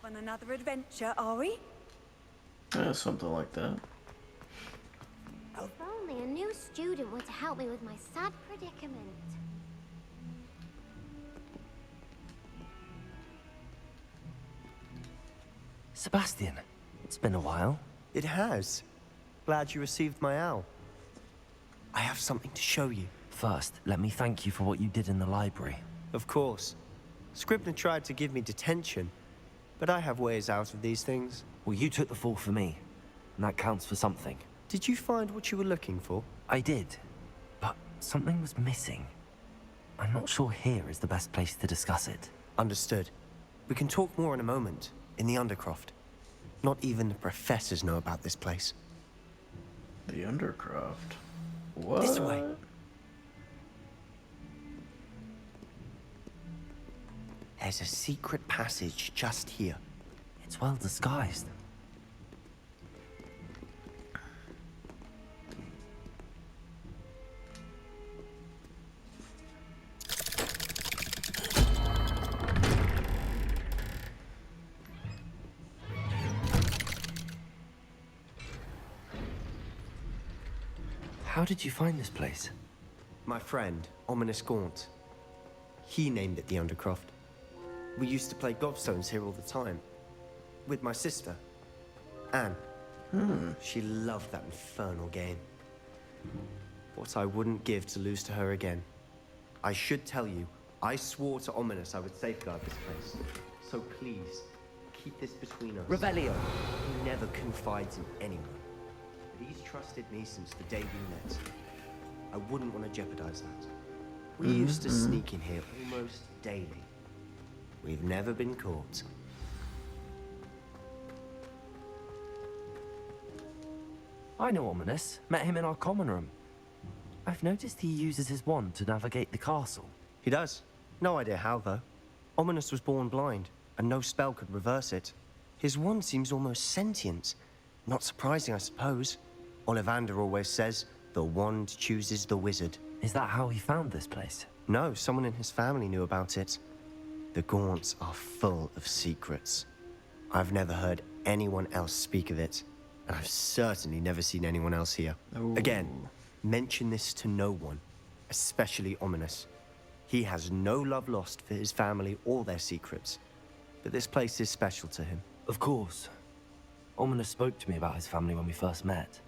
On another adventure, are we? Yeah, something like that. If only a new student were to help me with my sad predicament. Sebastian, it's been a while. It has. Glad you received my owl. I have something to show you. First, let me thank you for what you did in the library. Of course. Scribner tried to give me detention, but I have ways out of these things. Well, you took the fall for me, and that counts for something. Did you find what you were looking for? I did, but something was missing. I'm not sure here is the best place to discuss it. Understood. We can talk more in a moment, in the Undercroft. Not even the professors know about this place. The Undercroft. What? This way. There's a secret passage just here. It's well disguised. How did you find this place? My friend, Ominous Gaunt. He named it the Undercroft. We used to play gobstones here all the time. With my sister, Anne. She loved that infernal game. What I wouldn't give to lose to her again. I should tell you, I swore to Ominous I would safeguard this place. So please, keep this between us. Revelio. He never confides in anyone. But he's trusted me since the day we met. I wouldn't want to jeopardize that. We used to sneak in here almost daily. We've never been caught. I know Ominous. Met him in our common room. I've noticed he uses his wand to navigate the castle. He does. No idea how, though. Ominous was born blind, and no spell could reverse it. His wand seems almost sentient. Not surprising, I suppose. Ollivander always says, the wand chooses the wizard. Is that how he found this place? No, someone in his family knew about it. The Gaunts are full of secrets. I've never heard anyone else speak of it, and I've certainly never seen anyone else here. Ooh. Again, mention this to no one, especially Ominous. He has no love lost for his family or their secrets, but this place is special to him. Of course. Ominous spoke to me about his family when we first met.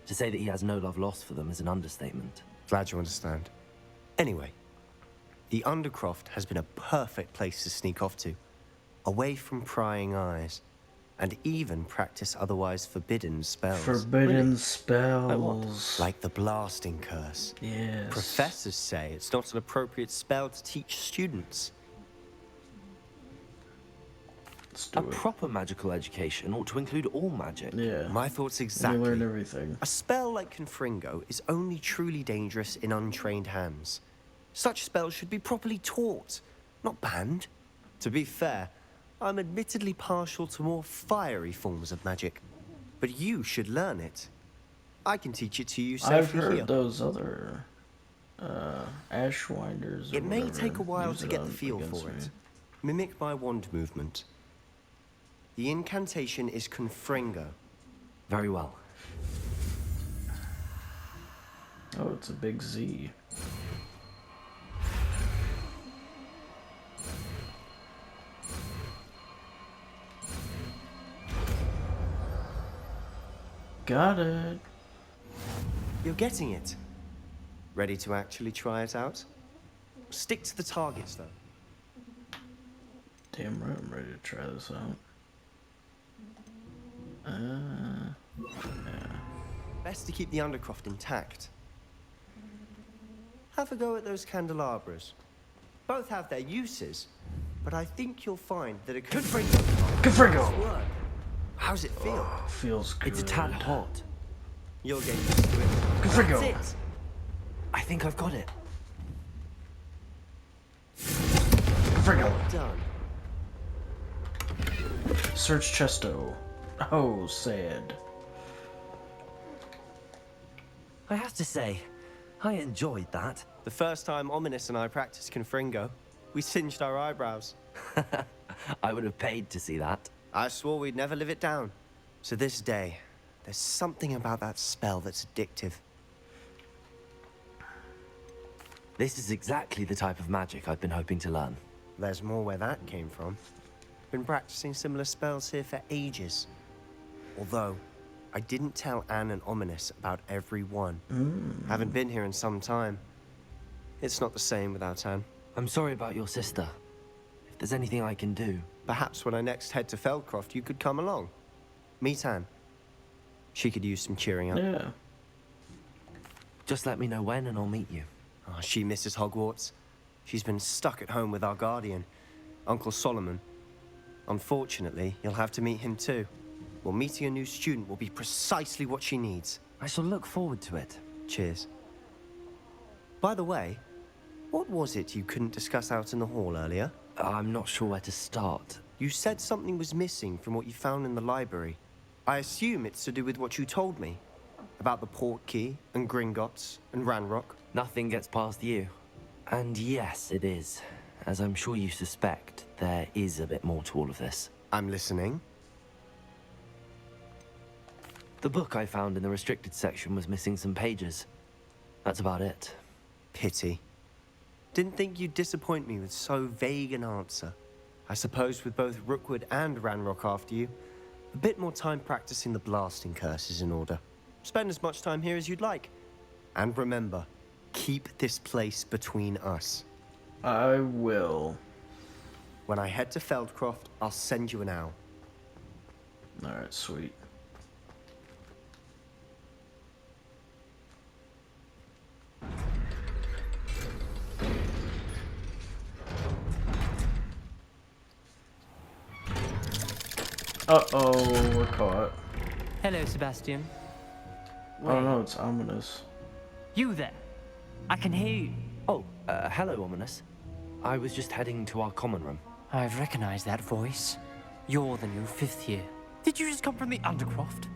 To say that he has no love lost for them is an understatement. Glad you understand. Anyway, the Undercroft has been a perfect place to sneak off to, away from prying eyes, and even practice otherwise forbidden spells. Forbidden spells. Like the blasting curse. Yes. Professors say it's not an appropriate spell to teach students. Let's do A it. proper magical education ought to include all magic. Yeah. My thoughts You exactly. learn everything. A spell like Confringo is only truly dangerous in untrained hands. Such spells should be properly taught, not banned. To be fair, I'm admittedly partial to more fiery forms of magic, but you should learn it. I can teach it to you I've safely heard here. those other Ashwinders. or It may whatever take a while use to it get the on feel against for me. it. Mimic my wand movement. The incantation is Confringo. Very well. Oh, it's a big Z. Got it. You're getting it. Ready to actually try it out? Stick to the targets, though. Damn right, I'm ready to try this out. Yeah. Best to keep the Undercroft intact. Have a go at those candelabras. Both have their uses, but I think you'll find that a Confringo Confringo! work. How's it feel? Feels good. It's a tad hot. You'll get used to it. Confringo! That's it. I think I've got it. Confringo! Done. Search Chesto. Oh, sad. I have to say, I enjoyed that. The first time Ominous and I practiced Confringo, we singed our eyebrows. I would have paid to see that. I swore we'd never live it down. To this day, there's something about that spell that's addictive. This is exactly the type of magic I've been hoping to learn. There's more where that came from. Been practicing similar spells here for ages. Although, I didn't tell Anne and Ominous about every one. Haven't been here in some time. It's not the same without Anne. I'm sorry about your sister. If there's anything I can do... Perhaps when I next head to Feldcroft, you could come along. Meet Anne. She could use some cheering up. Yeah. Just let me know when and I'll meet you. Oh, she misses Hogwarts. She's been stuck at home with our guardian, Uncle Solomon. Unfortunately, you'll have to meet him too. Well, meeting a new student will be precisely what she needs. I shall look forward to it. Cheers. By the way, what was it you couldn't discuss out in the hall earlier? I'm not sure where to start. You said something was missing from what you found in the library. I assume it's to do with what you told me. About the port key, and Gringotts, and Ranrock. Nothing gets past you. And yes, it is. As I'm sure you suspect, there is a bit more to all of this. I'm listening. The book I found in the restricted section was missing some pages. That's about it. Pity. Didn't think you'd disappoint me with so vague an answer. I suppose with both Rookwood and Ranrock after you, a bit more time practicing the blasting curse is in order. Spend as much time here as you'd like. And remember, keep this place between us. I will. When I head to Feldcroft, I'll send you an owl. Alright, sweet. Uh-oh, we're caught. Hello, Sebastian. Oh no, it's ominous. You there? I can hear you. Oh, hello, Ominous. I was just heading to our common room. I've recognized that voice. You're the new 5th year. Did you just come from the Undercroft?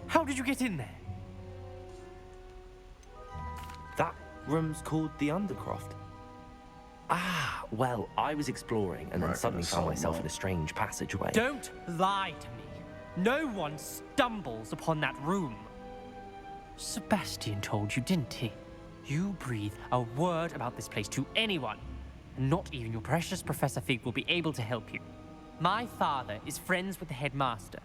How did you get in there? That room's called the Undercroft. Ah, well, I was exploring and then suddenly found myself in a strange passageway. Don't lie to me. No one stumbles upon that room. Sebastian told you, didn't he? You breathe a word about this place to anyone, and not even your precious Professor Fig will be able to help you. My father is friends with the headmaster.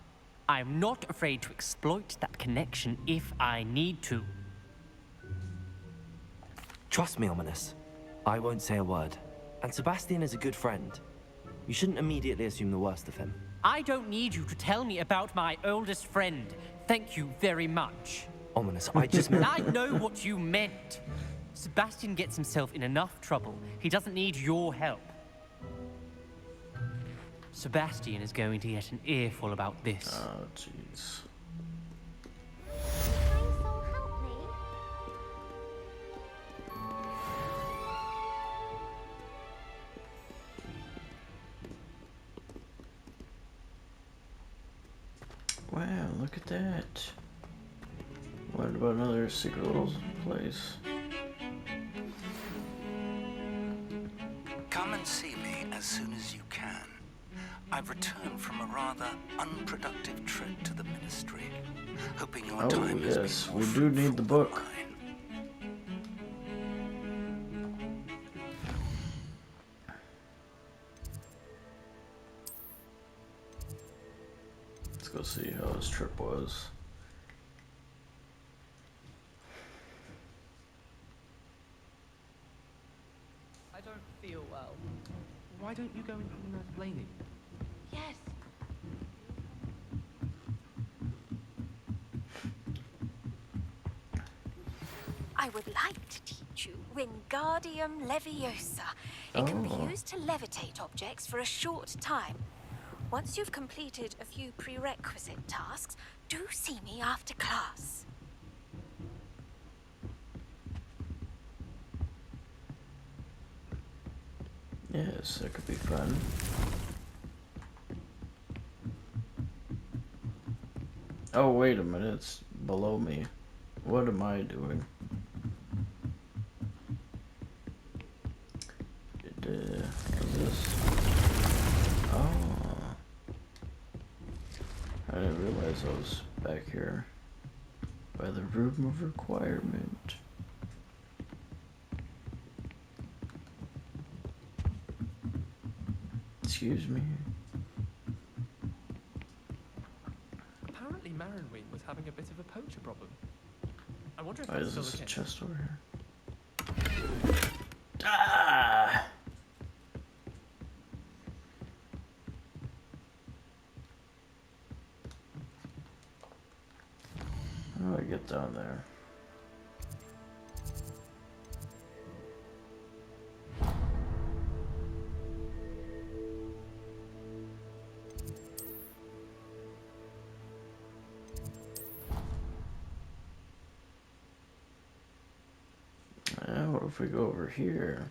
I am not afraid to exploit that connection if I need to. Trust me, Ominous. I won't say a word. And Sebastian is a good friend. You shouldn't immediately assume the worst of him. I don't need you to tell me about my oldest friend. Thank you very much. Ominous, I just meant... I know what you meant. Sebastian gets himself in enough trouble. He doesn't need your help. Sebastian is going to get an earful about this. Oh, jeez. Kind soul, help me. Wow, look at that. What about another secret little place? Come and see me as soon as you can. I've returned from a rather unproductive trip to the Ministry, hoping your Oh, time has yes, been more we do need fruitful the than book. mine. Let's go see how his trip was. I don't feel well. Why don't you go and see Nurse Blaney? Yes. I would like to teach you Wingardium Leviosa. It can be used to levitate objects for a short time. Once you've completed a few prerequisite tasks, do see me after class. Yes, that could be fun. Oh, wait a minute, it's below me. What am I doing? What's this? Oh. I didn't realize I was back here by the room of requirement. Excuse me. Apparently Marinween was having a bit of a poacher problem. I wonder if Why that's is still this the case. chest over here? Ah! How do I get down there? What if we go over here?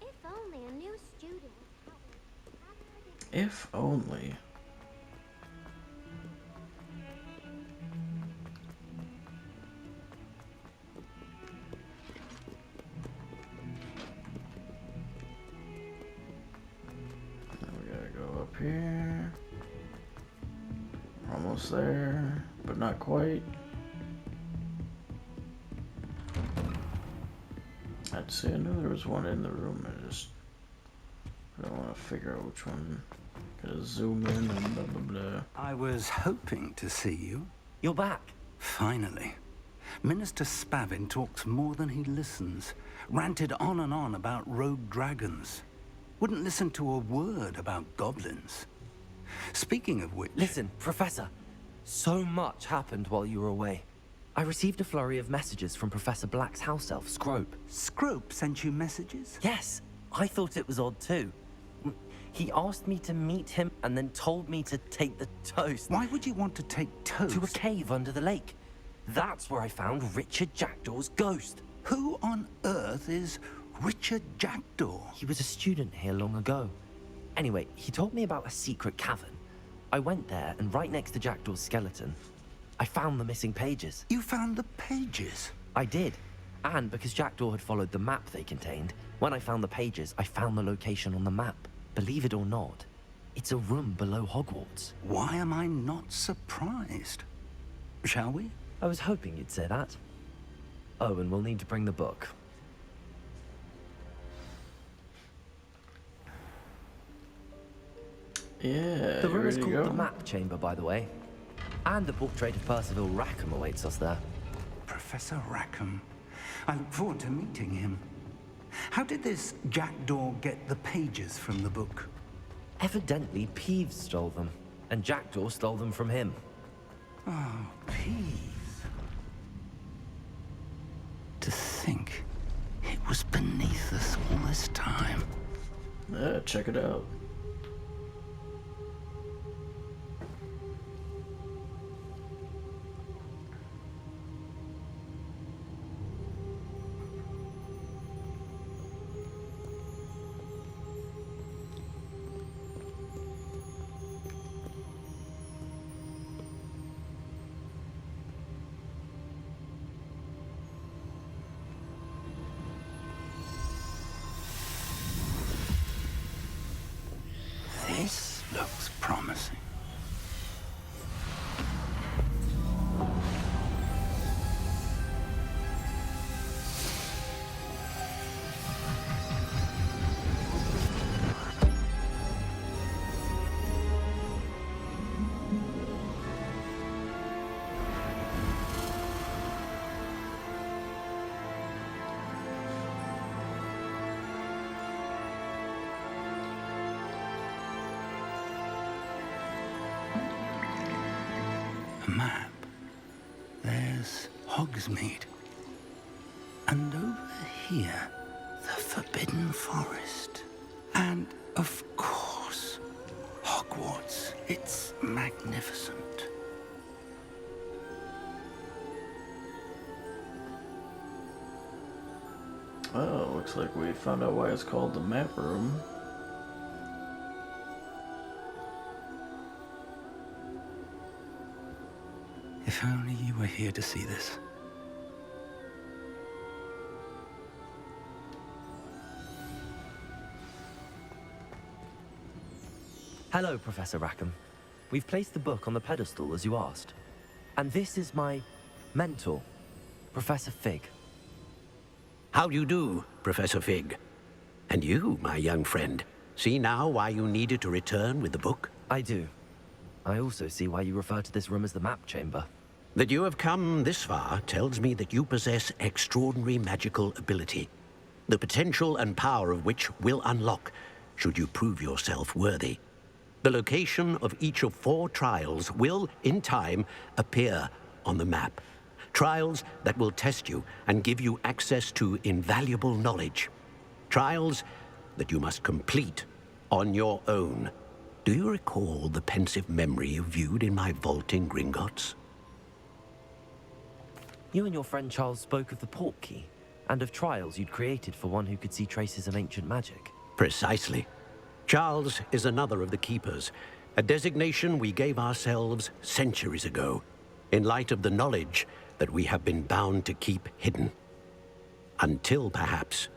If only a new student would help me with sad predictions. If only. Now we gotta go up here. Almost there, but not quite. I'd say I knew there was one in the room. I don't want to figure out which one. Gotta zoom in and blah blah blah. I was hoping to see you. You're back. Finally. Minister Spavin talks more than he listens. Ranted on and on about rogue dragons. Wouldn't listen to a word about goblins. Speaking of which... Listen, Professor. So much happened while you were away. I received a flurry of messages from Professor Black's house elf, Scrope. Scrope sent you messages? Yes, I thought it was odd too. He asked me to meet him and then told me to take the toast Why would you want to take toast? to a cave under the lake. That's where I found Richard Jackdaw's ghost. Who on earth is Richard Jackdaw? He was a student here long ago. Anyway, he told me about a secret cavern. I went there, and right next to Jackdaw's skeleton, I found the missing pages. You found the pages? I did. And because Jackdaw had followed the map they contained, when I found the pages, I found the location on the map. Believe it or not, it's a room below Hogwarts. Why am I not surprised? Shall we? I was hoping you'd say that. Oh, and we'll need to bring the book. Yeah. The you room is ready to called go? the Map Chamber, by the way. And the portrait of Percival Rackham awaits us there. Professor Rackham. I look forward to meeting him. How did this Jackdaw get the pages from the book? Evidently, Peeves stole them, and Jackdaw stole them from him. Oh, Peeves. To think it was beneath us all this time. Yeah, check it out. This looks promising. A map. There's Hogsmeade. And over here, the Forbidden Forest. And, of course, Hogwarts. It's magnificent. Oh, looks like we found out why it's called the map room. If only you were here to see this. Hello, Professor Rackham. We've placed the book on the pedestal as you asked. And this is my mentor, Professor Fig. How do you do, Professor Fig? And you, my young friend, see now why you needed to return with the book? I do. I also see why you refer to this room as the map chamber. That you have come this far tells me that you possess extraordinary magical ability, the potential and power of which will unlock should you prove yourself worthy. The location of each of 4 trials will, in time, appear on the map. Trials that will test you and give you access to invaluable knowledge. Trials that you must complete on your own. Do you recall the pensive memory you viewed in my vault in Gringotts? You and your friend Charles spoke of the port key, and of trials you'd created for one who could see traces of ancient magic. Precisely. Charles is another of the Keepers, a designation we gave ourselves centuries ago, in light of the knowledge that we have been bound to keep hidden. Until, perhaps,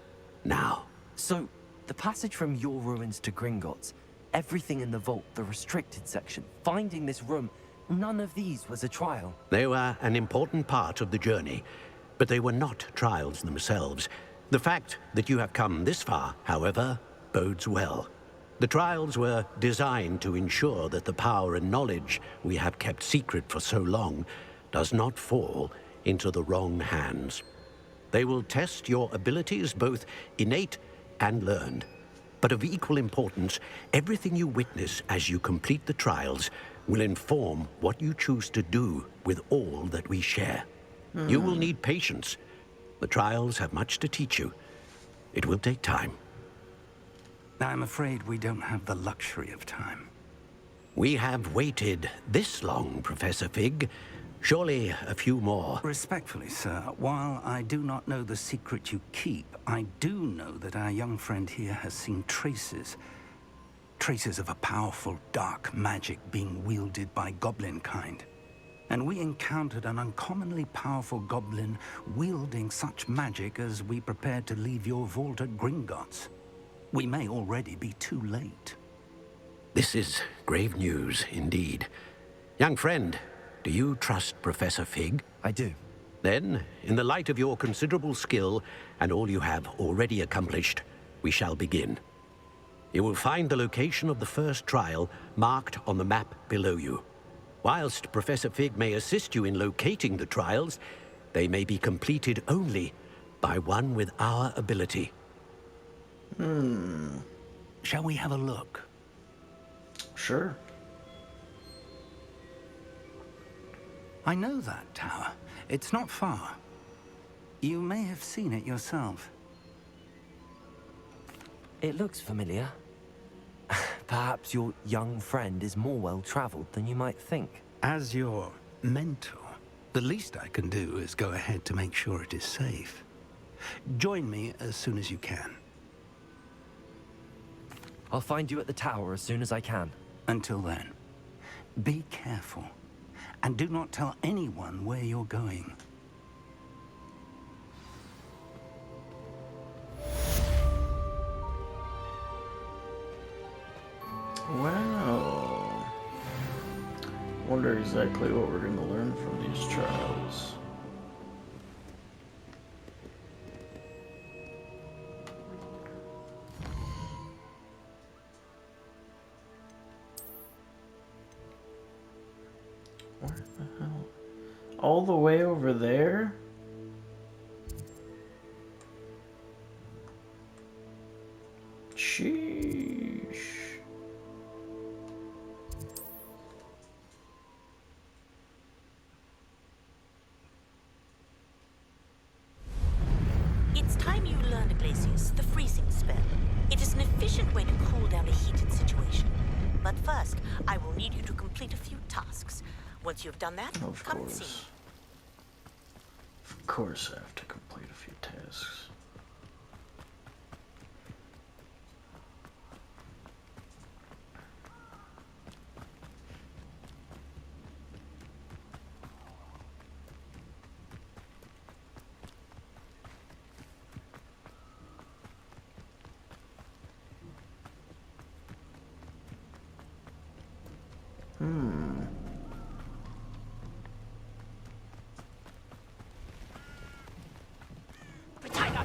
now. So, the passage from your ruins to Gringotts, everything in the vault, the restricted section, finding this room, none of these was a trial. They were an important part of the journey, but they were not trials themselves. The fact that you have come this far, however, bodes well. The trials were designed to ensure that the power and knowledge we have kept secret for so long does not fall into the wrong hands. They will test your abilities, both innate and learned. But of equal importance, everything you witness as you complete the trials will inform what you choose to do with all that we share. You will need patience. The trials have much to teach you. It will take time. I'm afraid we don't have the luxury of time. We have waited this long, Professor Fig. Surely a few more. Respectfully, sir, while I do not know the secret you keep, I do know that our young friend here has seen traces. Traces of a powerful dark magic being wielded by goblin kind. And we encountered an uncommonly powerful goblin wielding such magic as we prepared to leave your vault at Gringotts. We may already be too late. This is grave news indeed. Young friend, do you trust Professor Fig? I do. Then, in the light of your considerable skill and all you have already accomplished, we shall begin. You will find the location of the first trial marked on the map below you. Whilst Professor Fig may assist you in locating the trials, they may be completed only by one with our ability. Shall we have a look? Sure. I know that tower. It's not far. You may have seen it yourself. It looks familiar. Perhaps your young friend is more well-traveled than you might think. As your mentor, the least I can do is go ahead to make sure it is safe. Join me as soon as you can. I'll find you at the tower as soon as I can. Until then, be careful, and do not tell anyone where you're going. Wow. Wonder exactly what we're going to learn from these trials. Where the hell? All the way over there? Sheesh. It's time you learned, Iglesias, the freezing spell. It is an efficient way to cool down a heated situation. But first, I will need you to complete a few tasks. Once you've done that, Of come and see me. course. Of course I have to complete a few tasks.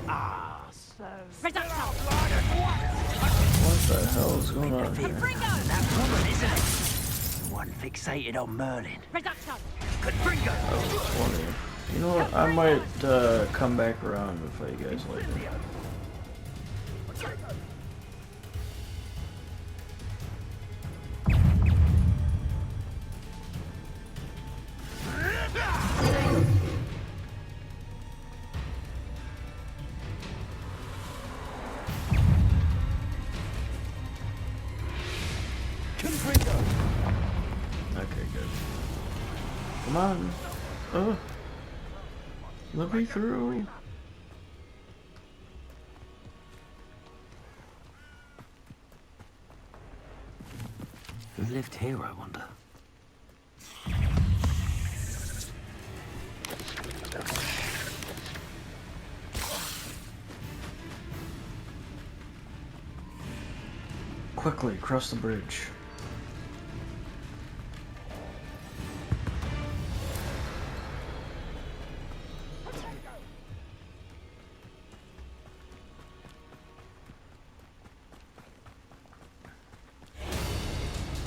What the hell is going on here? That woman, isn't it? The one fixated on Merlin. Confringo! That was funny. You know what? I might come back around and fight you guys later. Okay, good. Come on. Let me through. Who lived here, I wonder? Quickly, cross the bridge.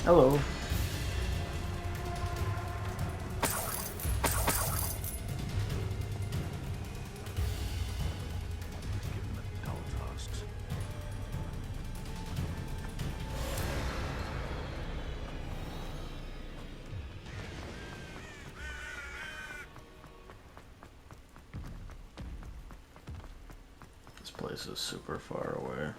Hello. This place is super far away.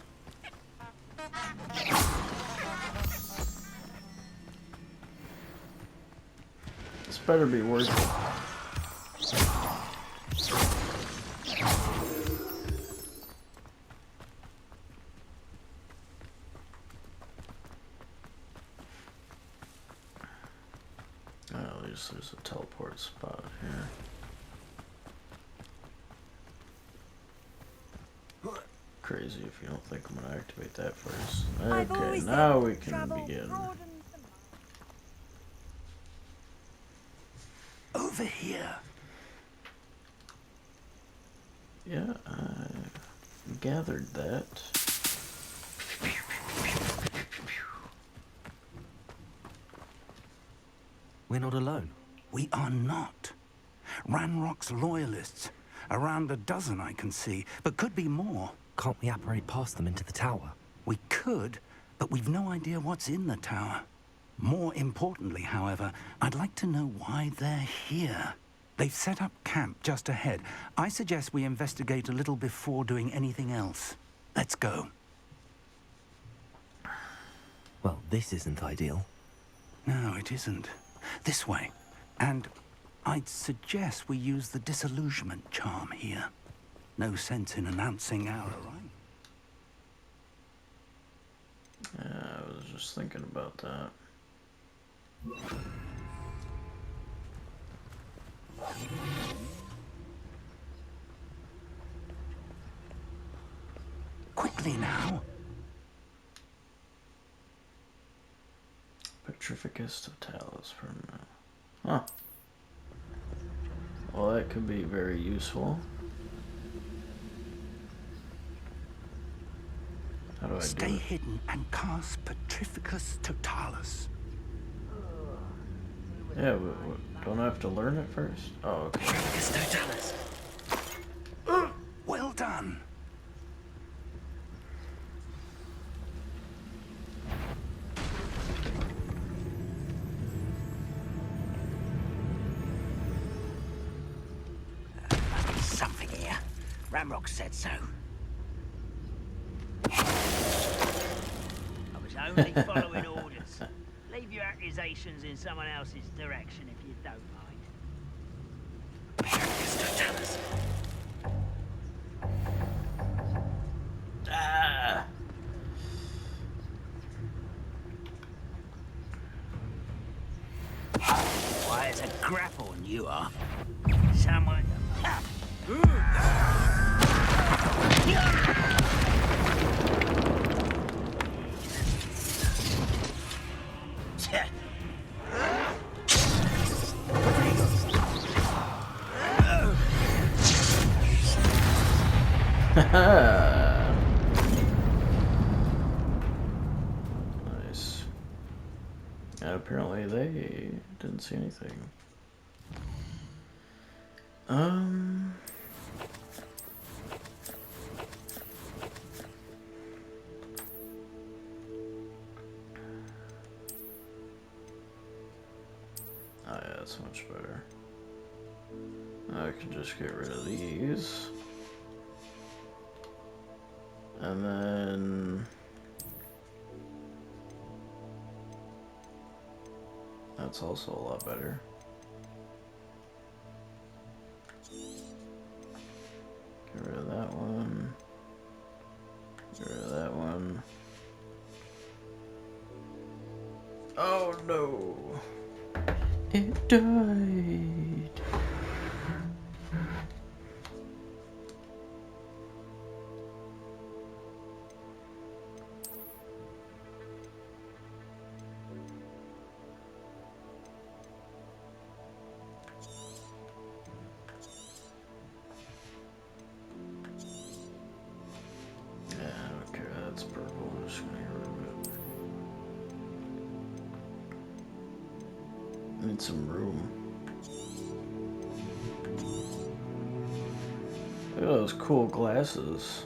This better be worth it. At least there's a teleport spot here. Crazy if you don't think I'm gonna activate that first. Okay, now we can begin. Over here. Yeah, I gathered that. We're not alone. We are not. Ranrock's loyalists. Around a dozen I can see, but could be more. Can't we apparate past them into the tower? We could, but we've no idea what's in the tower. More importantly, however, I'd like to know why they're here. They've set up camp just ahead. I suggest we investigate a little before doing anything else. Let's go. Well, this isn't ideal. No, it isn't. This way. And I'd suggest we use the disillusionment charm here. No sense in announcing our arrival. Yeah, I was just thinking about that. Quickly now. Petrificus totalis permanent. Huh. Well, that could be very useful. How do I Stay do it? hidden and cast Petrificus totalis. Yeah, but don't I have to learn it first? Oh, okay. Petrificus totalis. Well done. Must be something here. Ramrock said so. I was only following orders. Leave your accusations in someone else's direction if you don't mind. Petrificus totalis. Ah! Why, it's a grapple and you are. Someone... Nice. And apparently they didn't see anything. Oh yeah, that's much better. I can just get rid of these. And then... that's also a lot better. Get rid of that one. Get rid of that one. Oh no! It died! Need some room. Look at those cool glasses.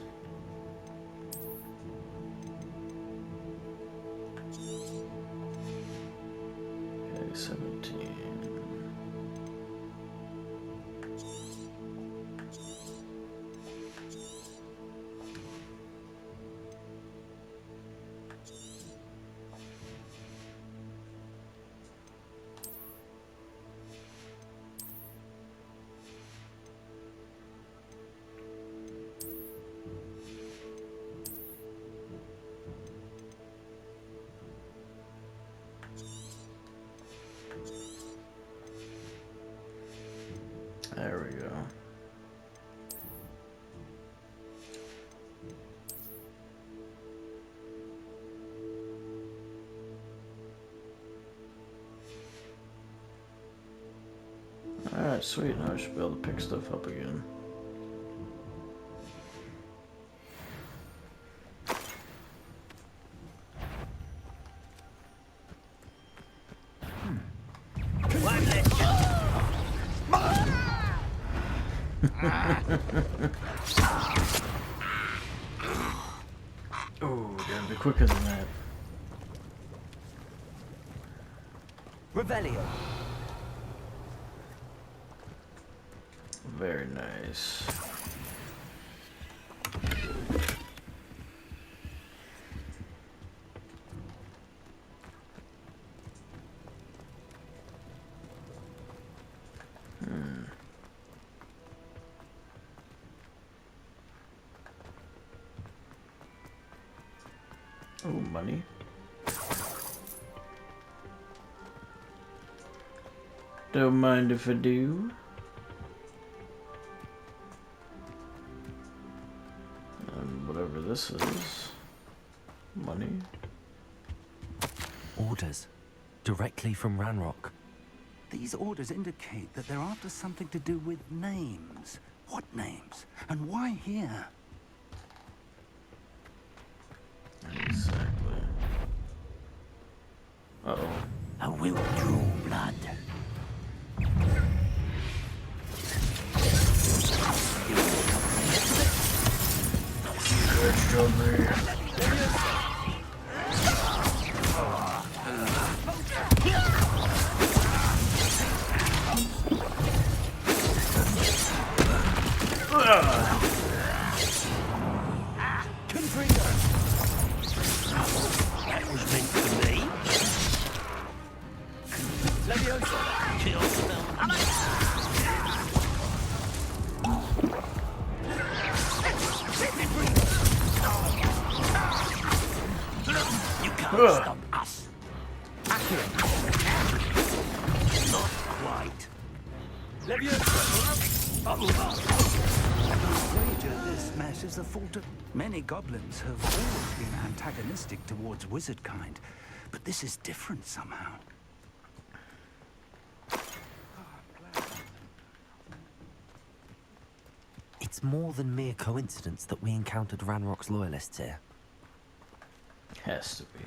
Okay, 17. There we go. Alright, sweet. Now I should be able to pick stuff up again. Oh, gotta be quicker than that. Revelio. Very nice. Oh, money. Don't mind if I do. And whatever this is. Money. Orders. Directly from Ranrock. These orders indicate that they're after something to do with names. What names? And why here? Exactly. Uh-oh. I will draw blood. That was meant for me. You can't stop us. Accurate. Not quite. This mess is the fault of... Many goblins have always been antagonistic towards wizard kind, but this is different somehow. It's more than mere coincidence that we encountered Ranrock's loyalists here. Has to be.